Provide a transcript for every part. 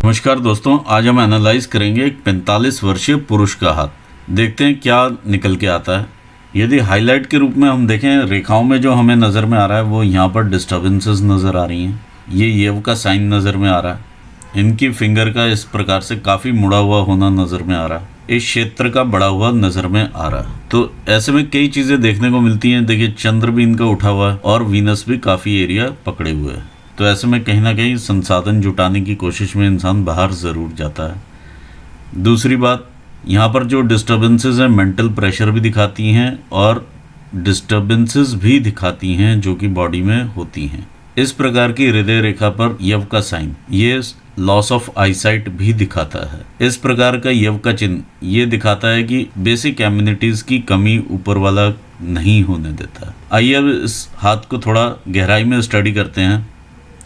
नमस्कार दोस्तों, आज हम एनालाइज करेंगे एक 45 वर्षीय पुरुष का हाथ। देखते हैं क्या निकल के आता है। यदि हाईलाइट के रूप में हम देखें, रेखाओं में जो हमें नज़र में आ रहा है वो यहाँ पर डिस्टर्बेंसेस नज़र आ रही हैं। ये येव का साइन नज़र में आ रहा है। इनकी फिंगर का इस प्रकार से काफ़ी मुड़ा हुआ होना नज़र में आ रहा है। इस क्षेत्र का बड़ा हुआ नज़र में आ रहा है। तो ऐसे में कई चीज़ें देखने को मिलती हैं। देखिए, चंद्र भी इनका उठा हुआ है और वीनस भी काफ़ी एरिया पकड़े हुए है। तो ऐसे में कहीं ना कहीं संसाधन जुटाने की कोशिश में इंसान बाहर ज़रूर जाता है। दूसरी बात, यहाँ पर जो डिस्टर्बेंसेस हैं मेंटल प्रेशर भी दिखाती हैं और डिस्टर्बेंसेस भी दिखाती हैं जो कि बॉडी में होती हैं। इस प्रकार की हृदय रेखा पर यव का साइन ये लॉस ऑफ आईसाइट भी दिखाता है। इस प्रकार का यव का चिन्ह ये दिखाता है कि बेसिक एम्यूनिटीज़ की कमी ऊपर वाला नहीं होने देता। आइए अब इस हाथ को थोड़ा गहराई में स्टडी करते हैं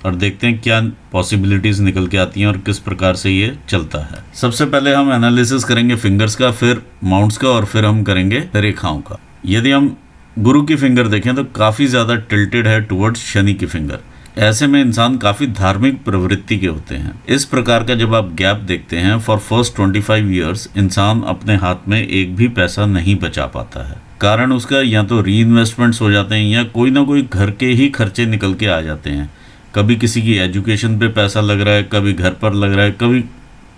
और देखते हैं क्या पॉसिबिलिटीज़ निकल के आती हैं और किस प्रकार से ये चलता है। सबसे पहले हम एनालिसिस करेंगे फिंगर्स का, फिर माउंट्स का और फिर हम करेंगे रेखाओं का। यदि हम गुरु की फिंगर देखें तो काफ़ी ज़्यादा टिल्टेड है टुवर्ड्स शनि की फिंगर। ऐसे में इंसान काफ़ी धार्मिक प्रवृत्ति के होते हैं। इस प्रकार का जब आप गैप देखते हैं, फॉर फर्स्ट 25 ईयर्स इंसान अपने हाथ में एक भी पैसा नहीं बचा पाता है। कारण उसका या तो री इन्वेस्टमेंट्स हो जाते हैं या कोई ना कोई घर के ही खर्चे निकल के आ जाते हैं। कभी किसी की एजुकेशन पे पैसा लग रहा है, कभी घर पर लग रहा है, कभी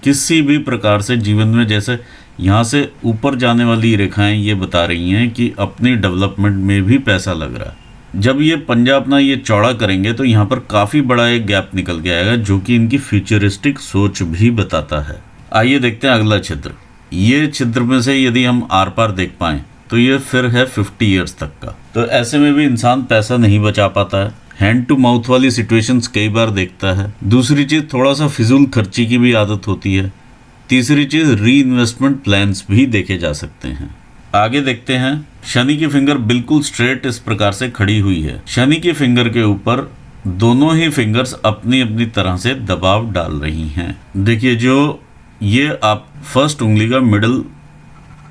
किसी भी प्रकार से जीवन में, जैसे यहाँ से ऊपर जाने वाली रेखाएं ये बता रही हैं कि अपनी डेवलपमेंट में भी पैसा लग रहा है। जब ये पंजा अपना ये चौड़ा करेंगे तो यहाँ पर काफ़ी बड़ा एक गैप निकल के आएगा जो कि इनकी फ्यूचरिस्टिक सोच भी बताता है। आइए देखते हैं अगला छिद्र। ये छिद्र में से यदि हम आर पार देख पाएँ तो ये फिर है 50 ईयर्स तक का। तो ऐसे में भी इंसान पैसा नहीं बचा पाता है। हैंड टू माउथ वाली सिचुएशंस कई बार देखता है। दूसरी चीज़, थोड़ा सा फिजूल खर्ची की भी आदत होती है। तीसरी चीज़, री इन्वेस्टमेंट प्लान्स भी देखे जा सकते हैं। आगे देखते हैं, शनि की फिंगर बिल्कुल स्ट्रेट इस प्रकार से खड़ी हुई है। शनि की फिंगर के ऊपर दोनों ही फिंगर्स अपनी अपनी तरह से दबाव डाल रही हैं। देखिए, जो ये आप फर्स्ट उंगली का मिडल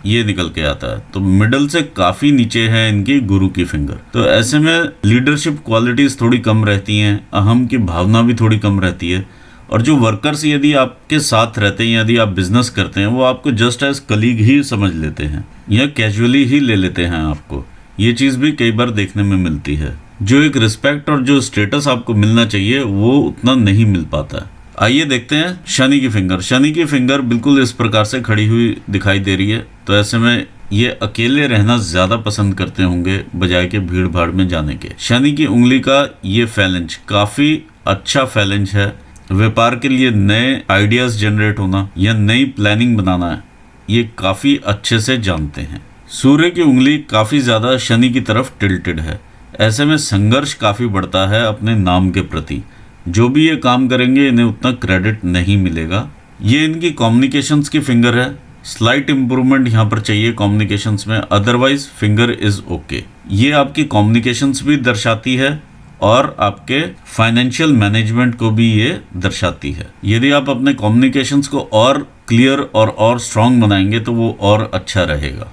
ये निकल के आता है, तो मिडल से काफ़ी नीचे है इनकी गुरु की फिंगर। तो ऐसे में लीडरशिप क्वालिटीज़ थोड़ी कम रहती हैं, अहम की भावना भी थोड़ी कम रहती है। और जो वर्कर्स यदि आपके साथ रहते हैं, यदि आप बिजनेस करते हैं, वो आपको जस्ट एज कलीग ही समझ लेते हैं या कैजुअली ही ले लेते हैं आपको। ये चीज़ भी कई बार देखने में मिलती है। जो एक रिस्पेक्ट और जो स्टेटस आपको मिलना चाहिए वो उतना नहीं मिल पाता है। आइए देखते हैं शनि की फिंगर। शनि की फिंगर बिल्कुल इस प्रकार से खड़ी हुई दिखाई दे रही है। तो ऐसे में ये अकेले रहना ज़्यादा पसंद करते होंगे बजाय के भीड़ भाड़ में जाने के। शनि की उंगली का ये फैलेंज काफ़ी अच्छा फैलेंज है। व्यापार के लिए नए आइडियाज़ जनरेट होना या नई प्लानिंग बनाना है, ये काफ़ी अच्छे से जानते हैं। सूर्य की उंगली काफ़ी ज़्यादा शनि की तरफ टिल्टेड है। ऐसे में संघर्ष काफ़ी बढ़ता है अपने नाम के प्रति। जो भी ये काम करेंगे इन्हें उतना क्रेडिट नहीं मिलेगा। ये इनकी कम्युनिकेशंस की फिंगर है। स्लाइट इम्प्रूवमेंट यहाँ पर चाहिए कम्युनिकेशंस में, अदरवाइज फिंगर इज़ ओके। ये आपकी कम्युनिकेशंस भी दर्शाती है और आपके फाइनेंशियल मैनेजमेंट को भी ये दर्शाती है। यदि आप अपने कम्युनिकेशंस को और क्लियर और स्ट्रॉन्ग बनाएंगे तो वो और अच्छा रहेगा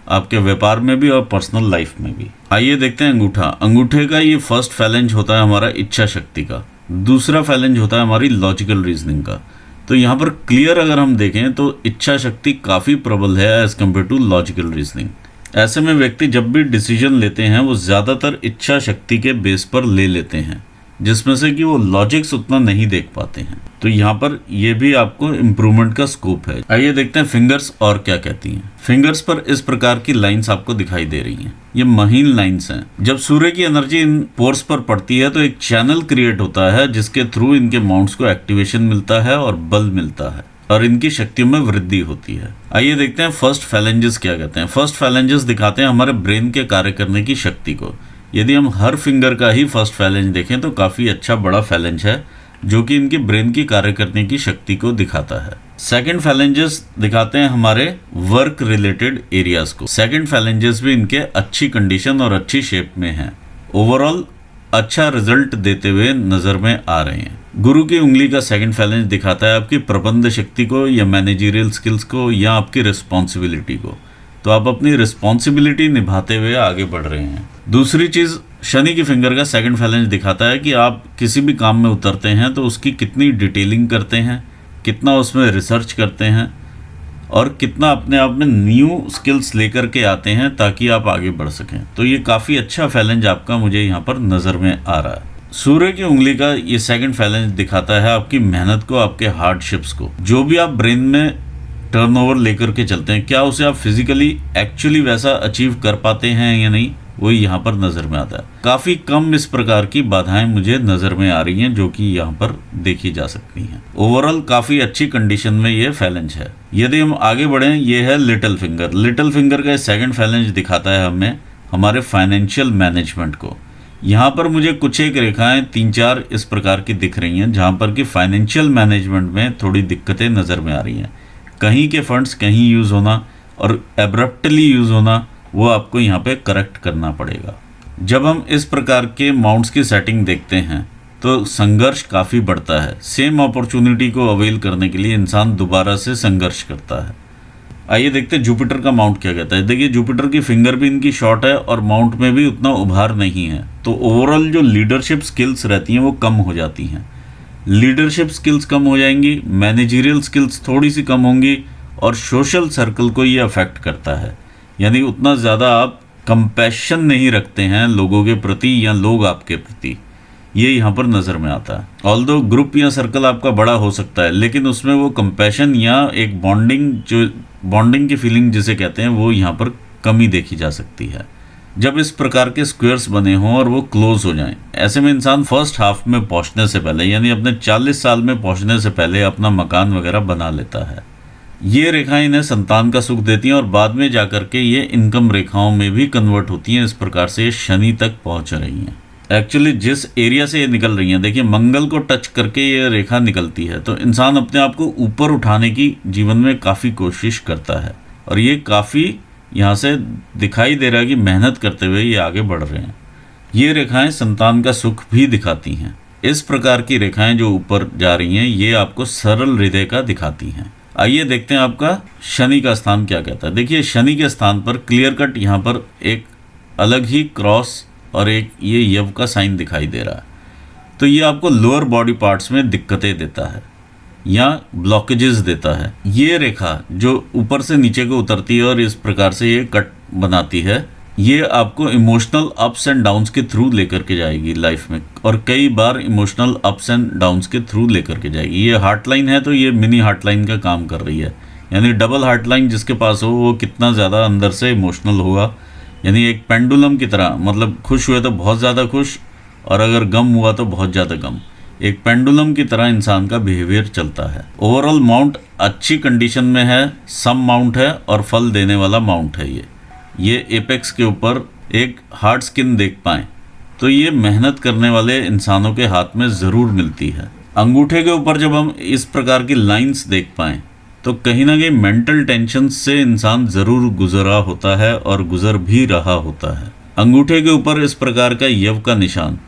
आपके व्यापार में भी और पर्सनल लाइफ में भी। आइए देखते हैं अंगूठा। अंगूठे का ये फर्स्ट फैलेंज होता है हमारा इच्छा शक्ति का, दूसरा फैलेंज होता है हमारी लॉजिकल रीजनिंग का। तो यहाँ पर क्लियर अगर हम देखें तो इच्छा शक्ति काफ़ी प्रबल है as compare to logical reasoning. ऐसे में व्यक्ति जब भी डिसीजन लेते हैं वो ज़्यादातर इच्छा शक्ति के बेस पर ले लेते हैं, जिसमें से कि वो लॉजिक्स उतना नहीं देख पाते हैं। तो यहाँ पर ये भी आपको इम्प्रूवमेंट का स्कोप है। आइए देखते हैं फिंगर्स और क्या कहती हैं। फिंगर्स पर इस प्रकार की लाइंस आपको दिखाई दे रही हैं। ये महीन लाइंस हैं। जब सूर्य की एनर्जी इन पोर्स पर पड़ती है तो एक चैनल क्रिएट होता है जिसके थ्रू इनके माउंट्स को एक्टिवेशन मिलता है और बल मिलता है और इनकी शक्तियों में वृद्धि होती है। आइए देखते हैं फर्स्ट फैलेंजेस क्या कहते हैं। फर्स्ट फैलेंजेस दिखाते हैं हमारे ब्रेन के कार्य करने की शक्ति को। यदि हम हर फिंगर का ही फर्स्ट फैलेंज देखें तो काफ़ी अच्छा बड़ा फैलेंज है जो कि इनकी ब्रेन की कार्य करने की शक्ति को दिखाता है। सेकंड फैलेंजेस दिखाते हैं हमारे वर्क रिलेटेड एरियाज को। सेकंड फैलेंजेस भी इनके अच्छी कंडीशन और अच्छी शेप में हैं। ओवरऑल अच्छा रिजल्ट देते हुए नज़र में आ रहे हैं। गुरु की उंगली का सेकंड फैलेंज दिखाता है आपकी प्रबंध शक्ति को या मैनेजरियल स्किल्स को या आपकी रिस्पॉन्सिबिलिटी को। तो आप अपनी रिस्पॉन्सिबिलिटी निभाते हुए आगे बढ़ रहे हैं। दूसरी चीज़, शनि की फिंगर का सेकंड फैलेंज दिखाता है कि आप किसी भी काम में उतरते हैं तो उसकी कितनी डिटेलिंग करते हैं, कितना उसमें रिसर्च करते हैं और कितना अपने आप में न्यू स्किल्स लेकर के आते हैं ताकि आप आगे बढ़ सकें। तो ये काफ़ी अच्छा फैलेंज आपका मुझे यहाँ पर नज़र में आ रहा है। सूर्य की उंगली का ये सेकंड फैलेंज दिखाता है आपकी मेहनत को, आपके हार्डशिप्स को। जो भी आप ब्रेन में टर्नओवर लेकर के चलते हैं, क्या उसे आप फिजिकली एक्चुअली वैसा अचीव कर पाते हैं या नहीं, वही यहाँ पर नज़र में आता है। काफ़ी कम इस प्रकार की बाधाएं मुझे नज़र में आ रही हैं जो कि यहाँ पर देखी जा सकती हैं। ओवरऑल काफ़ी अच्छी कंडीशन में ये फैलेंज है। यदि हम आगे बढ़ें, ये है लिटिल फिंगर। लिटिल फिंगर का सेकंड फैलेंज दिखाता है हमें हमारे फाइनेंशियल मैनेजमेंट को। यहाँ पर मुझे कुछ एक रेखाएं 3-4 इस प्रकार की दिख रही हैं जहाँ पर कि फाइनेंशियल मैनेजमेंट में थोड़ी दिक्कतें नज़र में आ रही हैं। कहीं के फंड्स कहीं यूज़ होना और एब्रप्टली यूज़ होना, वो आपको यहाँ पे करेक्ट करना पड़ेगा। जब हम इस प्रकार के माउंट्स की सेटिंग देखते हैं तो संघर्ष काफ़ी बढ़ता है। सेम अपॉर्चुनिटी को अवेल करने के लिए इंसान दोबारा से संघर्ष करता है। आइए देखते हैं जुपिटर का माउंट क्या कहता है। देखिए, जुपिटर की फिंगर भी इनकी शॉर्ट है और माउंट में भी उतना उभार नहीं है, तो ओवरऑल जो लीडरशिप स्किल्स रहती हैं वो कम हो जाती हैं। लीडरशिप स्किल्स कम हो जाएंगी, मैनेजरियल स्किल्स थोड़ी सी कम होंगी और सोशल सर्कल को ये अफेक्ट करता है। यानी उतना ज़्यादा आप कंपैशन नहीं रखते हैं लोगों के प्रति या लोग आपके प्रति, ये यहाँ पर नज़र में आता है। ऑल्दो ग्रुप या सर्कल आपका बड़ा हो सकता है, लेकिन उसमें वो कंपैशन या एक बॉन्डिंग की फीलिंग जिसे कहते हैं, वो यहाँ पर कमी देखी जा सकती है। जब इस प्रकार के स्क्वायर्स बने हों और वो क्लोज हो जाएं, ऐसे में इंसान फर्स्ट हाफ में पहुँचने से पहले, यानी अपने 40 साल में पहुँचने से पहले अपना मकान वगैरह बना लेता है। ये रेखाएं इन्हें संतान का सुख देती हैं और बाद में जाकर के ये इनकम रेखाओं में भी कन्वर्ट होती हैं। इस प्रकार से ये शनि तक पहुंच रही हैं। एक्चुअली जिस एरिया से ये निकल रही हैं, देखिए मंगल को टच करके ये रेखा निकलती है, तो इंसान अपने आप को ऊपर उठाने की जीवन में काफ़ी कोशिश करता है और ये काफ़ी यहाँ से दिखाई दे रहा है कि मेहनत करते हुए ये आगे बढ़ रहे हैं। ये रेखाएं संतान का सुख भी दिखाती हैं। इस प्रकार की रेखाएं जो ऊपर जा रही हैं, ये आपको सरल हृदय का दिखाती हैं। आइए देखते हैं आपका शनि का स्थान क्या कहता है। देखिए, शनि के स्थान पर क्लियर कट यहाँ पर एक अलग ही क्रॉस और एक ये यव का साइन दिखाई दे रहा है। तो ये आपको लोअर बॉडी पार्ट्स में दिक्कतें देता है या ब्लॉकेजेस देता है। ये रेखा जो ऊपर से नीचे को उतरती है और इस प्रकार से ये कट बनाती है, ये आपको इमोशनल अप्स एंड डाउन्स के थ्रू लेकर के जाएगी लाइफ में, और कई बार इमोशनल अप्स एंड डाउन्स के थ्रू लेकर के जाएगी। ये हार्ट लाइन है तो ये मिनी हार्ट लाइन का काम कर रही है। यानी डबल हार्ट लाइन जिसके पास हो वो कितना ज़्यादा अंदर से इमोशनल होगा, यानी एक पेंडुलम की तरह, मतलब खुश हुए तो बहुत ज़्यादा खुश और अगर गम हुआ तो बहुत ज़्यादा गम। एक पेंडुलम की तरह इंसान का बिहेवियर चलता है। ओवरऑल माउंट अच्छी कंडीशन में है, सम माउंट है और फल देने वाला माउंट है। ये एपेक्स के ऊपर एक हार्ड स्किन देख पाएँ तो ये मेहनत करने वाले इंसानों के हाथ में ज़रूर मिलती है। अंगूठे के ऊपर जब हम इस प्रकार की लाइंस देख पाएँ तो कहीं ना कहीं मेंटल टेंशन से इंसान ज़रूर गुजरा होता है और गुजर भी रहा होता है। अंगूठे के ऊपर इस प्रकार का यव का निशान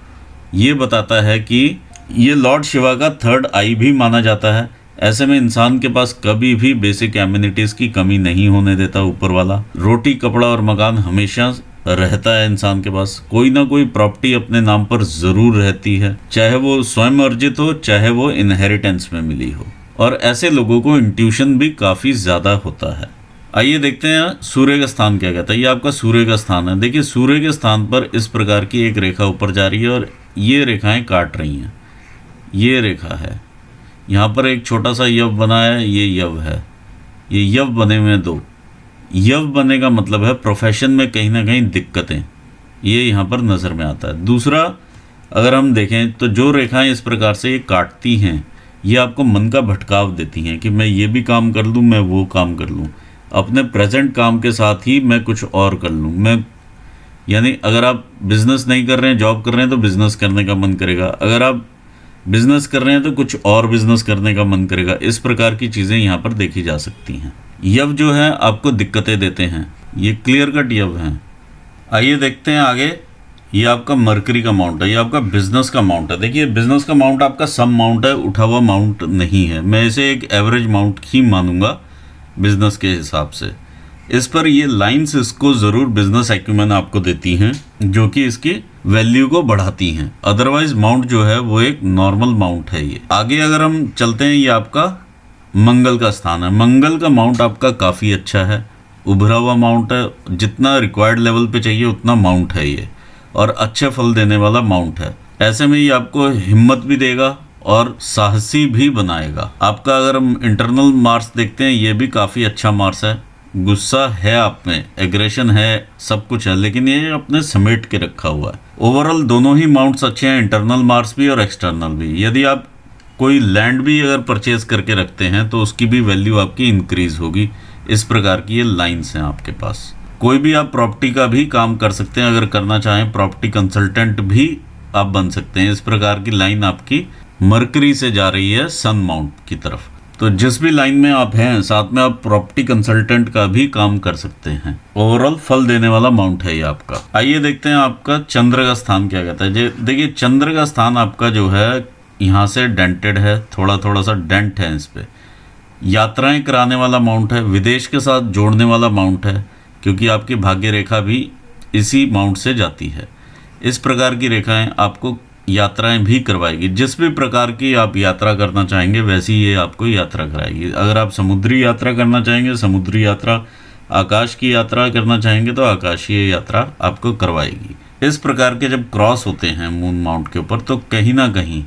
ये बताता है कि ये लॉर्ड शिवा का थर्ड आई भी माना जाता है। ऐसे में इंसान के पास कभी भी बेसिक एमिनिटीज़ की कमी नहीं होने देता ऊपर वाला। रोटी, कपड़ा और मकान हमेशा रहता है इंसान के पास। कोई ना कोई प्रॉपर्टी अपने नाम पर ज़रूर रहती है, चाहे वो स्वयं अर्जित हो, चाहे वो इनहेरिटेंस में मिली हो। और ऐसे लोगों को इंट्यूशन भी काफ़ी ज़्यादा होता है। आइए देखते हैं सूर्य का स्थान क्या कहता है। ये आपका सूर्य का स्थान है। देखिए, सूर्य के स्थान पर इस प्रकार की एक रेखा ऊपर जा रही है और ये रेखाएं काट रही हैं। ये रेखा है, यहाँ पर एक छोटा सा यव बना है, ये यव है। ये यव बने हुए हैं 2। यव बने का मतलब है प्रोफेशन में कहीं ना कहीं दिक्कतें, ये यहाँ पर नज़र में आता है। दूसरा, अगर हम देखें तो जो रेखाएं इस प्रकार से ये काटती हैं, ये आपको मन का भटकाव देती हैं कि मैं ये भी काम कर लूँ, मैं वो काम कर लूँ, अपने प्रेजेंट काम के साथ ही मैं कुछ और कर लूँ। यानी अगर आप बिज़नेस नहीं कर रहे हैं, जॉब कर रहे हैं, तो बिज़नेस करने का मन करेगा। अगर आप बिज़नेस कर रहे हैं तो कुछ और बिज़नेस करने का मन करेगा। इस प्रकार की चीज़ें यहाँ पर देखी जा सकती हैं। यव जो है आपको दिक्कतें देते हैं, ये क्लियर कट यव हैं। आइए देखते हैं आगे। ये आपका मरकरी का माउंट है, ये आपका बिजनेस का माउंट है। देखिए, बिजनेस का माउंट आपका सम माउंट है, उठा हुआ माउंट नहीं है। मैं इसे एक एवरेज माउंट ही मानूंगा बिजनेस के हिसाब से। इस पर ये लाइंस इसको ज़रूर बिजनेस एक्यूमेन आपको देती हैं, जो कि इसकी वैल्यू को बढ़ाती हैं। अदरवाइज माउंट जो है वो एक नॉर्मल माउंट है। ये आगे अगर हम चलते हैं, ये आपका मंगल का स्थान है। मंगल का माउंट आपका काफ़ी अच्छा है, उभरा हुआ माउंट है, जितना रिक्वायर्ड लेवल पे चाहिए उतना माउंट है ये, और अच्छे फल देने वाला माउंट है। ऐसे में ये आपको हिम्मत भी देगा और साहसी भी बनाएगा। आपका अगर हम इंटरनल मार्क्स देखते हैं, ये भी काफ़ी अच्छा मार्क्स है। गुस्सा है आप में, एग्रेशन है, सब कुछ है, लेकिन ये अपने समेट के रखा हुआ है। ओवरऑल दोनों ही माउंट्स अच्छे हैं, इंटरनल मार्क्स भी और एक्सटर्नल भी। यदि आप कोई लैंड भी अगर परचेज करके रखते हैं तो उसकी भी वैल्यू आपकी इंक्रीज होगी। इस प्रकार की ये लाइन्स हैं आपके पास। कोई भी आप प्रॉपर्टी का भी काम कर सकते हैं, अगर करना चाहें प्रॉपर्टी कंसल्टेंट भी आप बन सकते हैं। इस प्रकार की लाइन आपकी मरकरी से जा रही है सन माउंट की तरफ। तो जिस भी लाइन में आप हैं, साथ में आप प्रॉपर्टी कंसल्टेंट का भी काम कर सकते हैं। ओवरऑल फल देने वाला माउंट है ये आपका। आइए देखते हैं आपका चंद्र का स्थान क्या कहता है। देखिए चंद्र का स्थान आपका जो है यहाँ से डेंटेड है, थोड़ा थोड़ा सा डेंट है इस पे। यात्राएं कराने वाला माउंट है, विदेश के साथ जोड़ने वाला माउंट है, क्योंकि आपकी भाग्य रेखा भी इसी माउंट से जाती है। इस प्रकार की रेखाएं आपको यात्राएं भी करवाएगी। जिस भी प्रकार की आप यात्रा करना चाहेंगे वैसी ये आपको यात्रा कराएगी। अगर आप समुद्री यात्रा करना चाहेंगे समुद्री यात्रा, आकाश की यात्रा करना चाहेंगे तो आकाशीय यात्रा आपको करवाएगी। इस प्रकार के जब क्रॉस होते हैं मून माउंट के ऊपर तो कहीं ना कहीं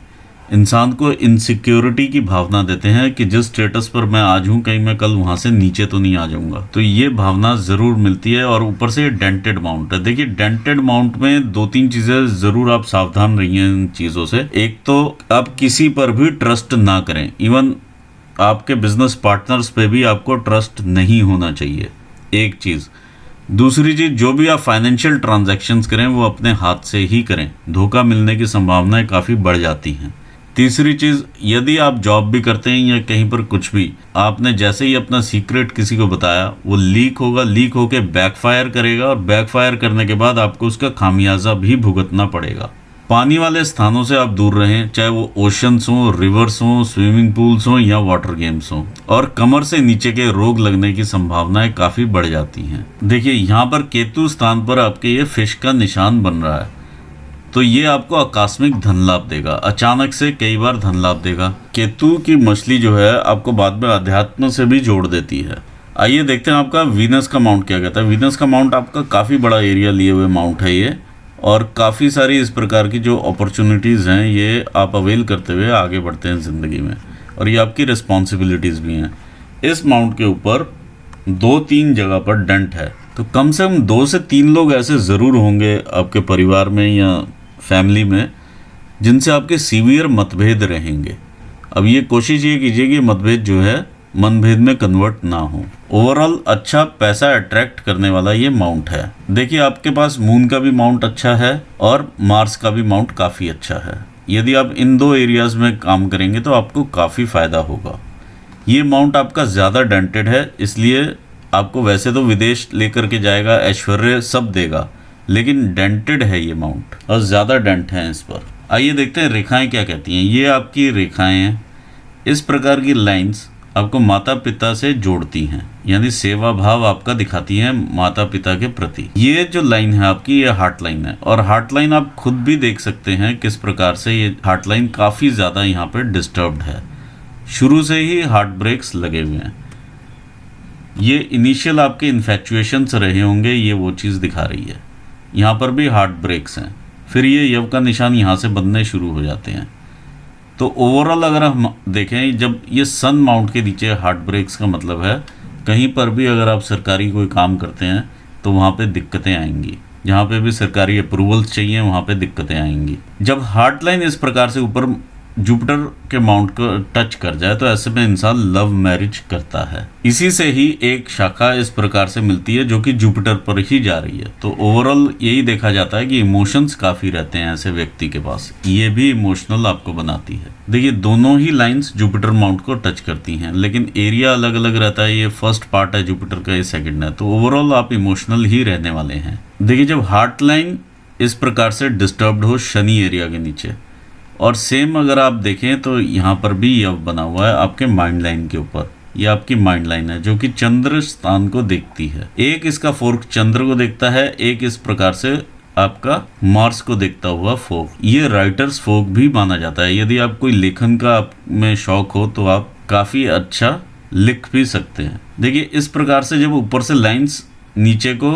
इंसान को इनसिक्योरिटी की भावना देते हैं कि जिस स्टेटस पर मैं आज हूँ कहीं मैं कल वहाँ से नीचे तो नहीं आ जाऊँगा। तो ये भावना ज़रूर मिलती है। और ऊपर से ये डेंटेड माउंट है। देखिए डेंटेड माउंट में दो तीन चीज़ें ज़रूर आप सावधान रहिए इन चीज़ों से। एक तो आप किसी पर भी ट्रस्ट ना करें, इवन आपके बिजनेस पार्टनर्स पे भी आपको ट्रस्ट नहीं होना चाहिए, एक चीज़। दूसरी चीज़, जो भी आप फाइनेंशियल ट्रांजैक्शंस करें वो अपने हाथ से ही करें, धोखा मिलने की संभावनाएं काफ़ी बढ़ जाती हैं। तीसरी चीज़, यदि आप जॉब भी करते हैं या कहीं पर कुछ भी, आपने जैसे ही अपना सीक्रेट किसी को बताया वो लीक होगा, लीक होके बैकफायर करेगा और बैकफायर करने के बाद आपको उसका खामियाजा भी भुगतना पड़ेगा। पानी वाले स्थानों से आप दूर रहें, चाहे वो ओशंस हों, रिवर्स हों, स्विमिंग पूल्स हों या वाटर गेम्स हों। और कमर से नीचे के रोग लगने की संभावनाएं काफ़ी बढ़ जाती हैं। देखिए यहाँ पर केतु स्थान पर आपके ये फिश का निशान बन रहा है, तो ये आपको आकस्मिक धन लाभ देगा, अचानक से कई बार धन लाभ देगा। केतु की मछली जो है आपको बाद में अध्यात्म से भी जोड़ देती है। आइए देखते हैं आपका वीनस का माउंट क्या कहता है। वीनस का माउंट आपका काफ़ी बड़ा एरिया लिए हुए माउंट है ये, और काफ़ी सारी इस प्रकार की जो अपॉर्चुनिटीज़ हैं ये आप अवेल करते हुए आगे बढ़ते हैं ज़िंदगी में, और ये आपकी रिस्पॉन्सिबिलिटीज़ भी हैं। इस माउंट के ऊपर 2-3 जगह पर डेंट है, तो कम से कम 2 से 3 लोग ऐसे ज़रूर होंगे आपके परिवार में या फैमिली में जिनसे आपके सीवियर मतभेद रहेंगे। अब ये कोशिश ये कीजिए कि मतभेद जो है मनभेद में कन्वर्ट ना हो। ओवरऑल अच्छा पैसा अट्रैक्ट करने वाला ये माउंट है। देखिए आपके पास मून का भी माउंट अच्छा है और मार्स का भी माउंट काफ़ी अच्छा है। यदि आप इन 2 एरियाज़ में काम करेंगे तो आपको काफ़ी फ़ायदा होगा। ये माउंट आपका ज़्यादा डेंटेड है, इसलिए आपको वैसे तो विदेश लेकर के जाएगा, ऐश्वर्य सब देगा, लेकिन डेंटेड है ये माउंट और ज़्यादा डेंट है इस पर। आइए देखते हैं रेखाएं क्या कहती हैं। ये आपकी रेखाएं हैं। इस प्रकार की लाइंस आपको माता पिता से जोड़ती हैं, यानी सेवा भाव आपका दिखाती हैं माता पिता के प्रति। ये जो लाइन है आपकी, ये हार्ट लाइन है, और हार्ट लाइन आप खुद भी देख सकते हैं किस प्रकार से ये हार्ट लाइन काफ़ी ज़्यादा यहाँ पर डिस्टर्ब्ड है। शुरू से ही हार्ट ब्रेक्स लगे हुए हैं। ये इनिशियल आपके इन्फेक्चुएशंस रहे होंगे, ये वो चीज़ दिखा रही है। यहाँ पर भी हार्ट ब्रेक्स हैं, फिर ये यव का निशान यहाँ से बनने शुरू हो जाते हैं। तो ओवरऑल अगर हम देखें, जब ये सन माउंट के नीचे हार्ट ब्रेक्स का मतलब है कहीं पर भी अगर आप सरकारी कोई काम करते हैं तो वहाँ पे दिक्कतें आएंगी। जहाँ पे भी सरकारी अप्रूवल्स चाहिए वहाँ पे दिक्कतें आएंगी। जब हार्ट लाइन इस प्रकार से ऊपर जुपिटर के माउंट को टच कर जाए तो ऐसे में इंसान लव मैरिज करता है। इसी से ही एक शाखा इस प्रकार से मिलती है जो कि जुपिटर पर ही जा रही है। तो ओवरऑल यही देखा जाता है कि इमोशंस काफ़ी रहते हैं ऐसे व्यक्ति के पास, ये भी इमोशनल आपको बनाती है। देखिए दोनों ही लाइंस जुपिटर माउंट को टच करती हैं, लेकिन एरिया अलग अलग रहता है। ये फर्स्ट पार्ट है जुपिटर का, ये सेकेंड है। तो ओवरऑल आप इमोशनल ही रहने वाले हैं। देखिए जब हार्ट लाइन इस प्रकार से डिस्टर्ब्ड हो शनि एरिया के नीचे, और सेम अगर आप देखें तो यहाँ पर भी यव बना हुआ है आपके माइंड लाइन के ऊपर। ये आपकी माइंड लाइन है जो कि चंद्र स्थान को देखती है। एक इसका फोर्क चंद्र को देखता है, एक इस प्रकार से आपका मार्स को देखता हुआ फोर्क। ये राइटर्स फोर्क भी माना जाता है। यदि आप कोई लेखन का आप में शौक हो तो आप काफ़ी अच्छा लिख भी सकते हैं। देखिए इस प्रकार से जब ऊपर से लाइंस नीचे को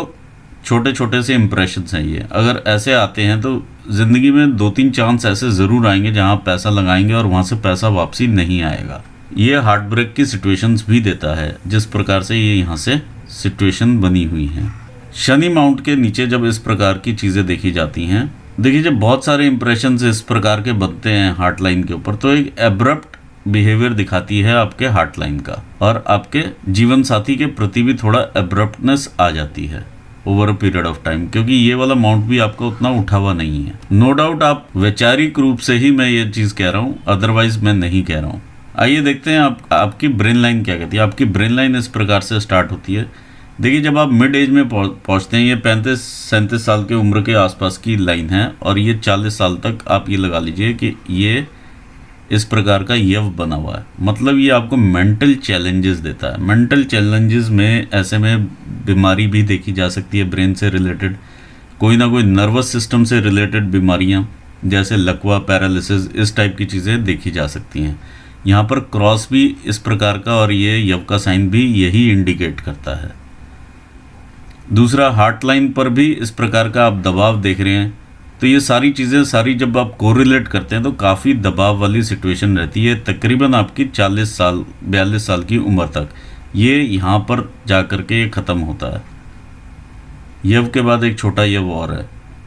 छोटे छोटे से इम्प्रेशंस हैं, ये अगर ऐसे आते हैं तो ज़िंदगी में 2-3 चांस ऐसे ज़रूर आएंगे जहां आप पैसा लगाएंगे और वहां से पैसा वापसी नहीं आएगा। ये हार्ट ब्रेक की सिचुएशंस भी देता है, जिस प्रकार से ये यहाँ से सिचुएशन बनी हुई है। शनि माउंट के नीचे जब इस प्रकार की चीज़ें देखी जाती हैं, देखिए जब बहुत सारे इंप्रेशंस इस प्रकार के बनते हैं हार्ट लाइन के ऊपर, तो एक एब्रप्ट बिहेवियर दिखाती है आपके हार्ट लाइन का, और आपके जीवन साथी के प्रति भी थोड़ा एब्रप्टनेस आ जाती है over a period of time, क्योंकि ये वाला माउंट भी आपका उतना उठा हुआ नहीं है। नो डाउट आप वैचारिक रूप से ही मैं ये चीज़ कह रहा हूँ, अदरवाइज मैं नहीं कह रहा हूँ। आइए देखते हैं आपकी ब्रेन लाइन क्या कहती है। आपकी ब्रेन लाइन इस प्रकार से स्टार्ट होती है। देखिए जब आप मिड एज में पहुँचते हैं, ये 35-37 साल की उम्र के आसपास की लाइन है, और ये 40 साल तक आप ये लगा लीजिए कि ये इस प्रकार का यव बना हुआ है। मतलब ये आपको मेंटल चैलेंजेस देता है। मेंटल चैलेंजेस में ऐसे में बीमारी भी देखी जा सकती है ब्रेन से रिलेटेड, कोई ना कोई नर्वस सिस्टम से रिलेटेड बीमारियां जैसे लकवा, पैरालिसिस, इस टाइप की चीज़ें देखी जा सकती हैं। यहाँ पर क्रॉस भी इस प्रकार का, और ये यव का साइन भी यही इंडिकेट करता है। दूसरा, हार्ट लाइन पर भी इस प्रकार का आप दबाव देख रहे हैं, तो ये सारी चीज़ें सारी जब आप कोरिलेट करते हैं तो काफ़ी दबाव वाली सिचुएशन रहती है। तकरीबन आपकी 42 साल की उम्र तक ये यहाँ पर जा कर के ये ख़त्म होता है। यव के बाद एक छोटा यव और है,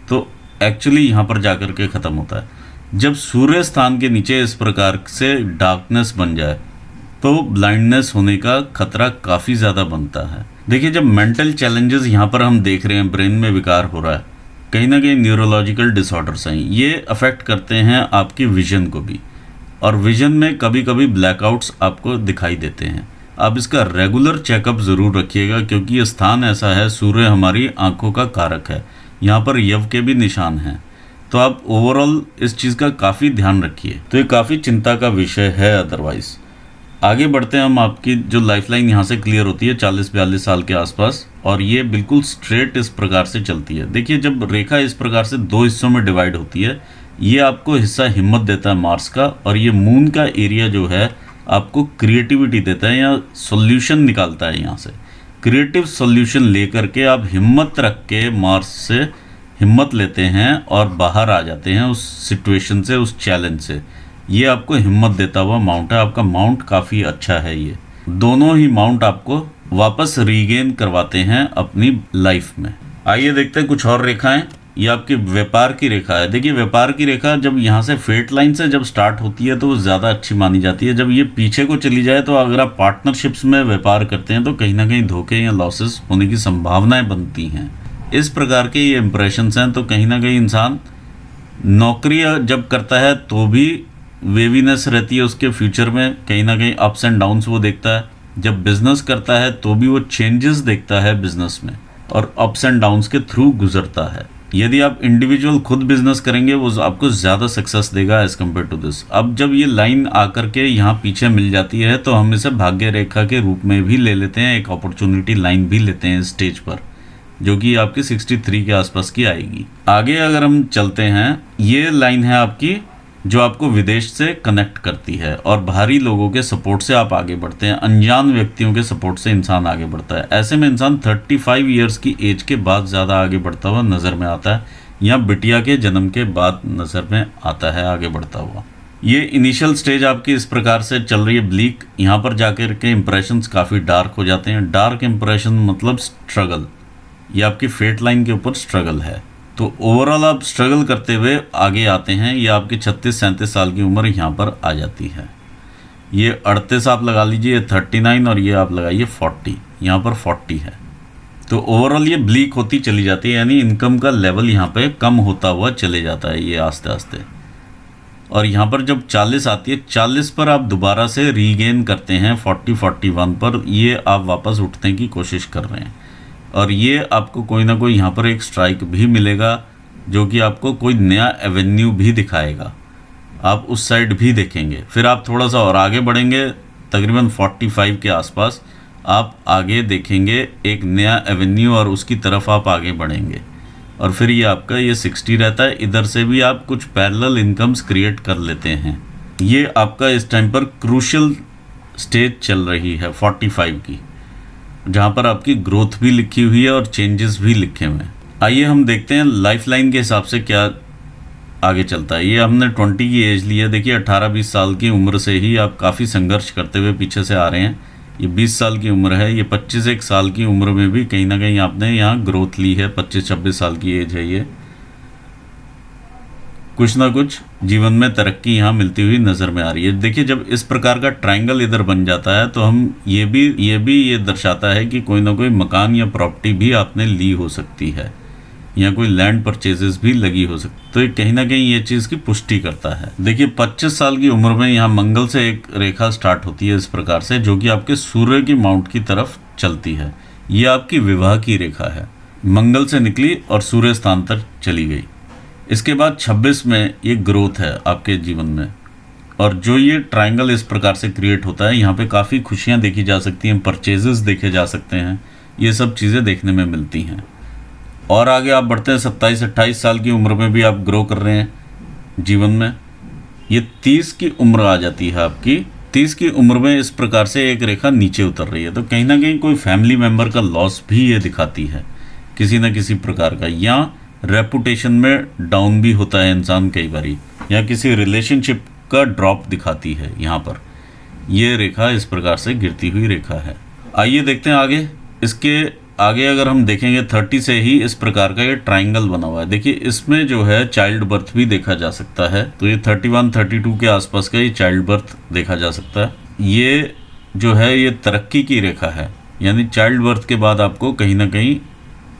तो एक्चुअली यहाँ पर जा कर के ख़त्म होता है। जब सूर्य स्थान के नीचे इस प्रकार से डार्कनेस बन जाए तो ब्लाइंडनेस होने का खतरा काफ़ी ज़्यादा बनता है। देखिए जब मेंटल चैलेंजेस यहाँ पर हम देख रहे हैं, ब्रेन में विकार हो रहा है, कहीं ना कहीं न्यूरोलॉजिकल डिसऑर्डर्स हैं, ये अफेक्ट करते हैं आपकी विजन को भी, और विजन में कभी कभी ब्लैकआउट्स आपको दिखाई देते हैं। आप इसका रेगुलर चेकअप ज़रूर रखिएगा, क्योंकि ये स्थान ऐसा है, सूर्य हमारी आंखों का कारक है, यहाँ पर यव के भी निशान हैं, तो आप ओवरऑल इस चीज़ का काफ़ी ध्यान रखिए। तो ये काफ़ी चिंता का विषय है। अदरवाइज आगे बढ़ते हैं हम। आपकी जो लाइफलाइन यहाँ से क्लियर होती है 40-42 साल के आसपास, और ये बिल्कुल स्ट्रेट इस प्रकार से चलती है। देखिए जब रेखा इस प्रकार से 2 हिस्सों में डिवाइड होती है, ये आपको हिस्सा हिम्मत देता है मार्स का, और ये मून का एरिया जो है आपको क्रिएटिविटी देता है या सॉल्यूशन निकालता है। यहाँ से क्रिएटिव सॉल्यूशन लेकर के आप हिम्मत रख के मार्स से हिम्मत लेते हैं और बाहर आ जाते हैं उस सिचुएशन से, उस चैलेंज से। ये आपको हिम्मत देता हुआ माउंट है। आपका माउंट काफ़ी अच्छा है। ये दोनों ही माउंट आपको वापस रीगेन करवाते हैं अपनी लाइफ में। आइए देखते हैं कुछ और रेखाएं। ये आपकी व्यापार की रेखा है। देखिए व्यापार की रेखा जब यहाँ से फेट लाइन से जब स्टार्ट होती है तो वो ज़्यादा अच्छी मानी जाती है। जब ये पीछे को चली जाए तो अगर आप पार्टनरशिप्स में व्यापार करते हैं तो कहीं ना कहीं धोखे या लॉसेस होने की संभावनाएं बनती हैं। इस प्रकार के ये इंप्रेशंस हैं। तो कहीं ना कहीं इंसान नौकरी जब करता है तो भी वेवीनेस रहती है उसके फ्यूचर में, कहीं ना कहीं अप्स एंड डाउन्स वो देखता है। जब बिजनेस करता है तो भी वो चेंजेस देखता है बिजनेस में, और अप्स एंड डाउन्स के थ्रू गुजरता है। यदि आप इंडिविजुअल खुद बिजनेस करेंगे वो आपको ज़्यादा सक्सेस देगा एज़ कम्पेयर टू दिस। अब जब ये लाइन आकर के यहाँ पीछे मिल जाती है तो हम इसे भाग्य रेखा के रूप में भी ले लेते हैं, एक अपॉर्चुनिटी लाइन भी लेते हैं स्टेज पर, जो कि आपकी 63 के आसपास की आएगी। आगे अगर हम चलते हैं, ये लाइन है आपकी जो आपको विदेश से कनेक्ट करती है, और बाहरी लोगों के सपोर्ट से आप आगे बढ़ते हैं। अनजान व्यक्तियों के सपोर्ट से इंसान आगे बढ़ता है। ऐसे में इंसान 35 ईयर्स की एज के बाद ज़्यादा आगे बढ़ता हुआ नज़र में आता है, या बिटिया के जन्म के बाद नज़र में आता है आगे बढ़ता हुआ। ये इनिशियल स्टेज आपकी इस प्रकार से चल रही है ब्लीक। यहाँ पर जाकर के इंप्रेशंस काफ़ी डार्क हो जाते हैं। डार्क इंप्रेशन मतलब स्ट्रगल, ये आपकी फेट लाइन के ऊपर स्ट्रगल है। तो ओवरऑल आप स्ट्रगल करते हुए आगे आते हैं। ये आपकी 36-37 साल की उम्र यहाँ पर आ जाती है। ये 38 आप लगा लीजिए, 39, और ये आप लगाइए 40, यहाँ पर 40 है। तो ओवरऑल ये ब्लीक होती चली जाती है, यानी इनकम का लेवल यहाँ पे कम होता हुआ चले जाता है ये आस्ते आस्ते। और यहाँ पर जब 40 आती है, 40 पर आप दोबारा से रीगेन करते हैं 40-41 पर, ये आप वापस उठने की कोशिश कर रहे हैं। और ये आपको कोई ना कोई यहाँ पर एक स्ट्राइक भी मिलेगा जो कि आपको कोई नया एवेन्यू भी दिखाएगा। आप उस साइड भी देखेंगे। फिर आप थोड़ा सा और आगे बढ़ेंगे, तकरीबन 45 के आसपास आप आगे देखेंगे एक नया एवेन्यू, और उसकी तरफ आप आगे बढ़ेंगे। और फिर ये आपका ये 60 रहता है। इधर से भी आप कुछ पैरेलल इनकम्स क्रिएट कर लेते हैं। ये आपका इस टाइम पर क्रूशियल स्टेज चल रही है 45 की, जहाँ पर आपकी ग्रोथ भी लिखी हुई है और चेंजेस भी लिखे हुए हैं। आइए हम देखते हैं लाइफ लाइन के हिसाब से क्या आगे चलता है। ये हमने 20 की एज ली है। देखिए 18-20 साल की उम्र से ही आप काफ़ी संघर्ष करते हुए पीछे से आ रहे हैं। ये 20 साल की उम्र है। ये 25 साल की उम्र में भी कहीं ना कहीं आपने यहाँ ग्रोथ ली है। 25-26 साल की एज है ये। कुछ ना कुछ जीवन में तरक्की यहाँ मिलती हुई नज़र में आ रही है। देखिए जब इस प्रकार का ट्रायंगल इधर बन जाता है तो हम ये दर्शाता है कि कोई ना कोई मकान या प्रॉपर्टी भी आपने ली हो सकती है, या कोई लैंड परचेजेस भी लगी हो सकती। तो ये कहीं ना कहीं ये चीज़ की पुष्टि करता है। देखिए 25 साल की उम्र में यहाँ मंगल से एक रेखा स्टार्ट होती है इस प्रकार से, जो कि आपके सूर्य की माउंट की तरफ चलती है। ये आपकी विवाह की रेखा है। मंगल से निकली और सूर्य स्थान तक चली गई। इसके बाद 26 में ये ग्रोथ है आपके जीवन में, और जो ये ट्रायंगल इस प्रकार से क्रिएट होता है, यहाँ पे काफ़ी खुशियाँ देखी जा सकती हैं, परचेजेस देखे जा सकते हैं, ये सब चीज़ें देखने में मिलती हैं। और आगे आप बढ़ते हैं 27-28 साल की उम्र में भी आप ग्रो कर रहे हैं जीवन में। ये 30 की उम्र आ जाती है आपकी। 30 की उम्र में इस प्रकार से एक रेखा नीचे उतर रही है, तो कहीं ना कहीं कोई फैमिली मेम्बर का लॉस भी ये दिखाती है किसी न किसी प्रकार का, या रेपुटेशन में डाउन भी होता है इंसान कई बारी, या किसी रिलेशनशिप का ड्रॉप दिखाती है। यहाँ पर ये रेखा इस प्रकार से गिरती हुई रेखा है। आइए देखते हैं आगे। इसके आगे अगर हम देखेंगे 30 से ही इस प्रकार का ये ट्रायंगल बना हुआ है। देखिए इसमें जो है चाइल्ड बर्थ भी देखा जा सकता है। तो ये 31-32 के आसपास का ये चाइल्ड बर्थ देखा जा सकता है। ये जो है ये तरक्की की रेखा है, यानी चाइल्ड बर्थ के बाद आपको कहीं ना कहीं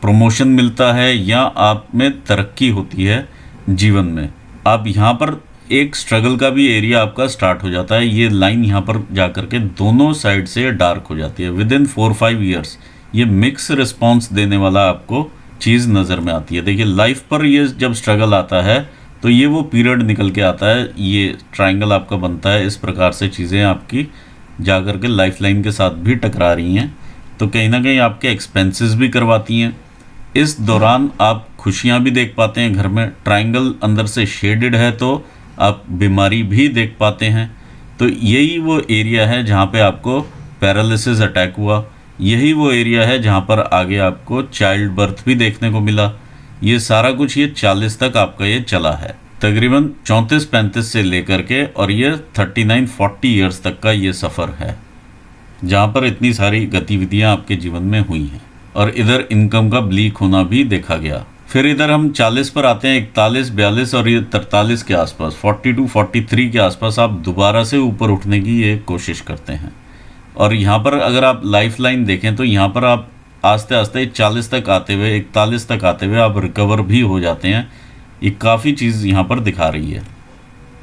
प्रमोशन मिलता है, या आप में तरक्की होती है जीवन में। आप यहाँ पर एक स्ट्रगल का भी एरिया आपका स्टार्ट हो जाता है। ये लाइन यहाँ पर जा कर के दोनों साइड से डार्क हो जाती है। विद इन 4-5 ईयर्स ये मिक्स रिस्पॉन्स देने वाला आपको चीज़ नज़र में आती है। देखिए लाइफ पर ये जब स्ट्रगल आता है तो ये वो पीरियड निकल के आता है, ये ट्रायंगल आपका बनता है। इस प्रकार से चीज़ें आपकी जा कर के लाइफ लाइन के साथ भी टकरा रही हैं, तो कहीं ना कहीं आपके एक्सपेंसेस भी करवाती हैं। इस दौरान आप खुशियाँ भी देख पाते हैं घर में। ट्रायंगल अंदर से शेडेड है तो आप बीमारी भी देख पाते हैं। तो यही वो एरिया है जहाँ पे आपको पैरालिसिस अटैक हुआ। यही वो एरिया है जहाँ पर आगे आपको चाइल्ड बर्थ भी देखने को मिला। ये सारा कुछ ये 40 तक आपका ये चला है, तकरीबन 34-35 से लेकर के, और ये 39-40 ईयर्स तक का ये सफ़र है जहाँ पर इतनी सारी गतिविधियाँ आपके जीवन में हुई हैं। और इधर इनकम का ब्लीक होना भी देखा गया। फिर इधर हम 40 पर आते हैं, 41-42 और ये 43 के आसपास, 42-43 के आसपास आप दोबारा से ऊपर उठने की ये कोशिश करते हैं। और यहाँ पर अगर आप लाइफ लाइन देखें तो यहाँ पर आप आस्ते आस्ते 40 तक आते हुए, 41 तक आते हुए आप रिकवर भी हो जाते हैं। ये काफ़ी चीज़ यहाँ पर दिखा रही है।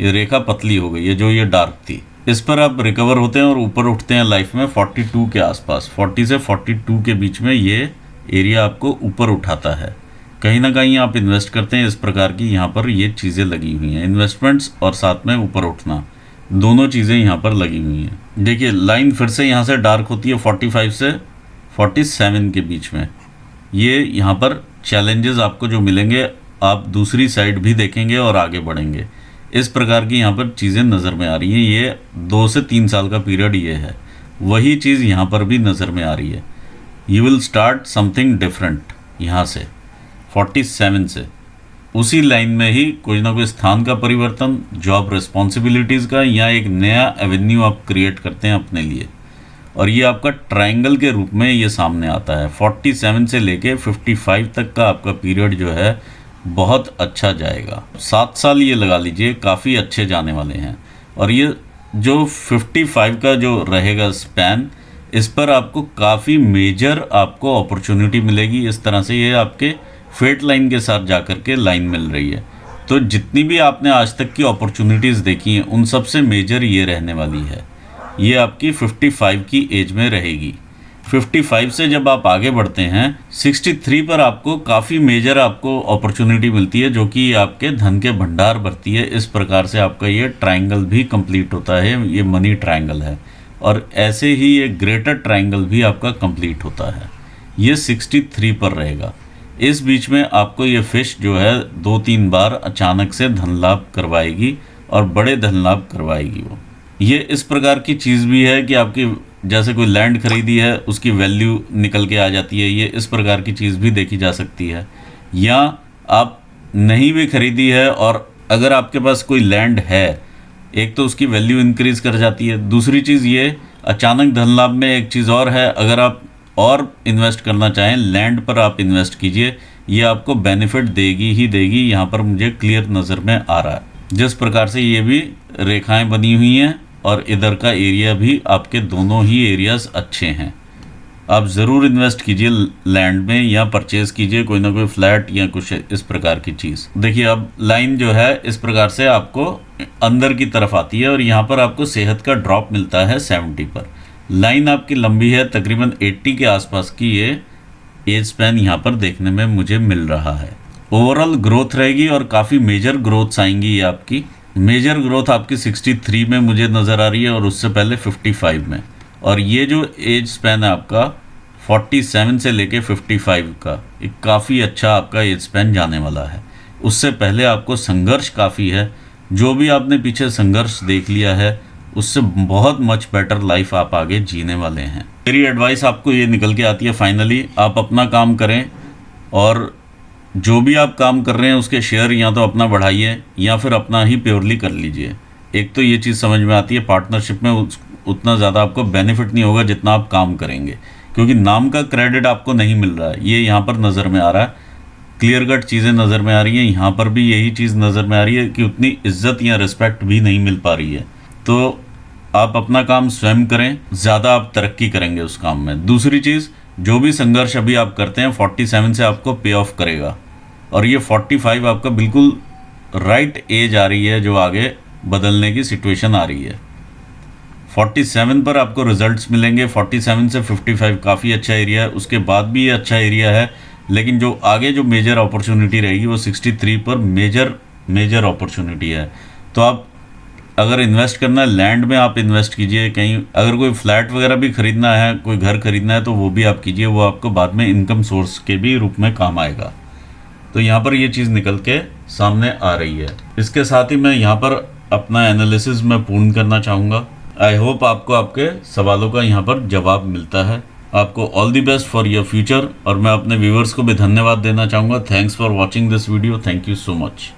ये रेखा पतली हो गई है जो ये डार्क थी, इस पर आप रिकवर होते हैं और ऊपर उठते हैं लाइफ में 42 के आसपास। 40 से 42 के बीच में ये एरिया आपको ऊपर उठाता है। कहीं ना कहीं आप इन्वेस्ट करते हैं, इस प्रकार की यहाँ पर ये चीज़ें लगी हुई हैं। इन्वेस्टमेंट्स और साथ में ऊपर उठना, दोनों चीज़ें यहाँ पर लगी हुई हैं। देखिए लाइन फिर से यहाँ से डार्क होती है 45 से 47 के बीच में। ये यहाँ पर चैलेंजेस आपको जो मिलेंगे, आप दूसरी साइड भी देखेंगे और आगे बढ़ेंगे। इस प्रकार की यहाँ पर चीज़ें नज़र में आ रही हैं। ये 2 से 3 साल का पीरियड ये है, वही चीज़ यहाँ पर भी नज़र में आ रही है। You will start something different. यहाँ से 47 से उसी लाइन में ही कोई ना कोई स्थान का परिवर्तन, जॉब रिस्पॉन्सिबिलिटीज़ का, या एक नया एवेन्यू आप क्रिएट करते हैं अपने लिए। और ये आपका ट्रायंगल के रूप में ये सामने आता है। 47 से लेके 55 तक का आपका पीरियड जो है बहुत अच्छा जाएगा। 7 साल ये लगा लीजिए, काफ़ी अच्छे जाने वाले हैं। और ये जो 55 का जो रहेगा स्पैन, इस पर आपको काफ़ी मेजर आपको अपॉर्चुनिटी मिलेगी। इस तरह से ये आपके फेट लाइन के साथ जाकर के लाइन मिल रही है। तो जितनी भी आपने आज तक की अपॉर्चुनिटीज़ देखी हैं, उन सबसे मेजर ये रहने वाली है। ये आपकी 55 की एज में रहेगी। 55 से जब आप आगे बढ़ते हैं 63 पर आपको काफ़ी मेजर आपको अपॉर्चुनिटी मिलती है, जो कि आपके धन के भंडार भरती है। इस प्रकार से आपका ये ट्रायंगल भी कंप्लीट होता है। ये मनी ट्रायंगल है, और ऐसे ही ये ग्रेटर ट्रायंगल भी आपका कंप्लीट होता है। ये 63 पर रहेगा। इस बीच में आपको ये फिश जो है 2-3 बार अचानक से धन लाभ करवाएगी, और बड़े धन लाभ करवाएगी वो। ये इस प्रकार की चीज़ भी है कि आपकी जैसे कोई लैंड खरीदी है उसकी वैल्यू निकल के आ जाती है, ये इस प्रकार की चीज़ भी देखी जा सकती है। या आप नहीं भी खरीदी है और अगर आपके पास कोई लैंड है, एक तो उसकी वैल्यू इंक्रीज़ कर जाती है, दूसरी चीज़ ये अचानक धन लाभ में एक चीज़ और है, अगर आप और इन्वेस्ट करना चाहें लैंड पर आप इन्वेस्ट कीजिए, ये आपको बेनिफिट देगी ही देगी। यहाँ पर मुझे क्लियर नज़र में आ रहा है जिस प्रकार से ये भी रेखाएं बनी हुई हैं और इधर का एरिया भी, आपके दोनों ही एरियाज़ अच्छे हैं। आप ज़रूर इन्वेस्ट कीजिए लैंड में या परचेज़ कीजिए कोई ना कोई फ्लैट या कुछ इस प्रकार की चीज़। देखिए अब लाइन जो है इस प्रकार से आपको अंदर की तरफ आती है और यहाँ पर आपको सेहत का ड्रॉप मिलता है 70 पर। लाइन आपकी लंबी है, तकरीबन 80 के आसपास की ये एज स्पैन यहाँ पर देखने में मुझे मिल रहा है। ओवरऑल ग्रोथ रहेगी और काफ़ी मेजर ग्रोथ्स आएंगी। ये आपकी मेजर ग्रोथ आपकी 63 में मुझे नज़र आ रही है और उससे पहले 55 में। और ये जो एज स्पैन है आपका 47 से लेके 55 का, एक काफ़ी अच्छा आपका एज स्पैन जाने वाला है। उससे पहले आपको संघर्ष काफ़ी है, जो भी आपने पीछे संघर्ष देख लिया है उससे बहुत मच बेटर लाइफ आप आगे जीने वाले हैं। मेरी एडवाइस आपको ये निकल के आती है, फाइनली आप अपना काम करें और जो भी आप काम कर रहे हैं उसके शेयर या तो अपना बढ़ाइए या फिर अपना ही प्योरली कर लीजिए। एक तो ये चीज़ समझ में आती है, पार्टनरशिप में उतना ज़्यादा आपको बेनिफिट नहीं होगा जितना आप काम करेंगे, क्योंकि नाम का क्रेडिट आपको नहीं मिल रहा है। ये यहाँ पर नज़र में आ रहा है, क्लियर कट चीज़ें नज़र में आ रही हैं। यहाँ पर भी यही चीज़ नज़र में आ रही है कि उतनी इज्जत या रिस्पेक्ट भी नहीं मिल पा रही है। तो आप अपना काम स्वयं करें, ज़्यादा आप तरक्की करेंगे उस काम में। दूसरी चीज़, जो भी संघर्ष अभी आप करते हैं 47 से आपको पे ऑफ करेगा और ये 45 आपका बिल्कुल राइट एज आ रही है जो आगे बदलने की सिचुएशन आ रही है। 47 पर आपको रिजल्ट्स मिलेंगे। 47 से 55 काफ़ी अच्छा एरिया है, उसके बाद भी ये अच्छा एरिया है, लेकिन जो आगे जो मेजर अपॉर्चुनिटी रहेगी वो 63 पर मेजर अपॉर्चुनिटी है। तो आप अगर इन्वेस्ट करना है लैंड में आप इन्वेस्ट कीजिए, कहीं अगर कोई फ्लैट वगैरह भी खरीदना है, कोई घर खरीदना है तो वो भी आप कीजिए, वो आपको बाद में इनकम सोर्स के भी रूप में काम आएगा। तो यहाँ पर ये चीज़ निकल के सामने आ रही है। इसके साथ ही मैं यहाँ पर अपना एनालिसिस में पूर्ण करना चाहूँगा। आई होप आपको आपके सवालों का यहाँ पर जवाब मिलता है। आपको all the best for your future और मैं अपने व्यूअर्स को भी धन्यवाद देना चाहूँगा। Thanks for watching this video. Thank you so much.